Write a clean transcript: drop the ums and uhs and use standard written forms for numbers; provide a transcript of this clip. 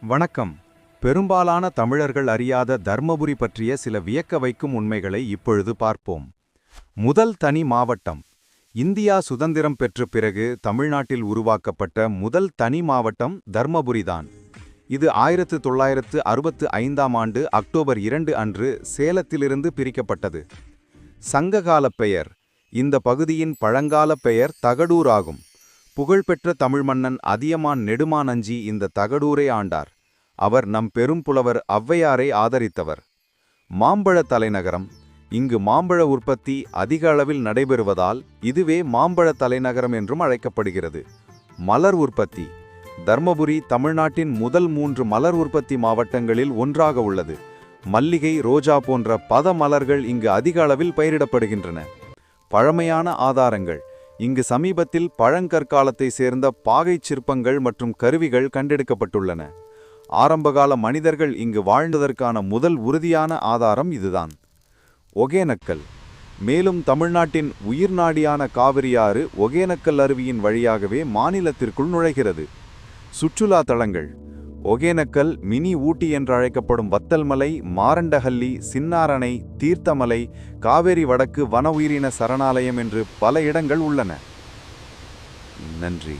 வணக்கம். பெரும்பாலான தமிழர்கள் அறியாத தர்மபுரி பற்றிய சில வியக்க வைக்கும் உண்மைகளை இப்பொழுது பார்ப்போம். முதல் தனி மாவட்டம். இந்தியா சுதந்திரம் பெற்ற பிறகு தமிழ்நாட்டில் உருவாக்கப்பட்ட முதல் தனி மாவட்டம் தர்மபுரிதான். இது 1965ஆம் ஆண்டு அக்டோபர் 2 அன்று சேலத்திலிருந்து பிரிக்கப்பட்டது. சங்ககால பெயர். இந்த பகுதியின் பழங்கால பெயர் தகடூர் ஆகும். புகழ்பெற்ற தமிழ் மன்னன் அதியமான் நெடுமானஞ்சி இந்த தகடூரை ஆண்டார். அவர் நம் பெரும் புலவர் ஔவையாரை ஆதரித்தவர். மாம்பழ தலைநகரம். இங்கு மாம்பழ உற்பத்தி அதிக அளவில் நடைபெறுவதால் இதுவே மாம்பழ தலைநகரம் என்றும் அழைக்கப்படுகிறது. மலர் உற்பத்தி. தர்மபுரி தமிழ்நாட்டின் முதல் 3 மலர் உற்பத்தி மாவட்டங்களில் ஒன்றாக உள்ளது. மல்லிகை, ரோஜா போன்ற பத மலர்கள் இங்கு அதிக அளவில் பயிரிடப்படுகின்றன. பழமையான ஆதாரங்கள். இங்கு சமீபத்தில் பழங்கற்காலத்தை சேர்ந்த பாகைச் சிற்பங்கள் மற்றும் கருவிகள் கண்டெடுக்கப்பட்டுள்ளன. ஆரம்பகால மனிதர்கள் இங்கு வாழ்ந்ததற்கான முதல் உறுதியான ஆதாரம் இதுதான். ஒகேனக்கல். மேலும் தமிழ்நாட்டின் உயிர்நாடியான காவிரியாறு ஒகேனக்கல் அருவியின் வழியாகவே மாநிலத்திற்குள் நுழைகிறது. சுற்றுலா தலங்கள். ஒகேனக்கல் மினி ஊட்டி என்றழைக்கப்படும் வத்தல்மலை, மாரண்டஹள்ளி, சின்னாரணை, தீர்த்தமலை, காவேரி வடக்கு வன உயிரின சரணாலயம் என்று பல இடங்கள் உள்ளன. நன்றி.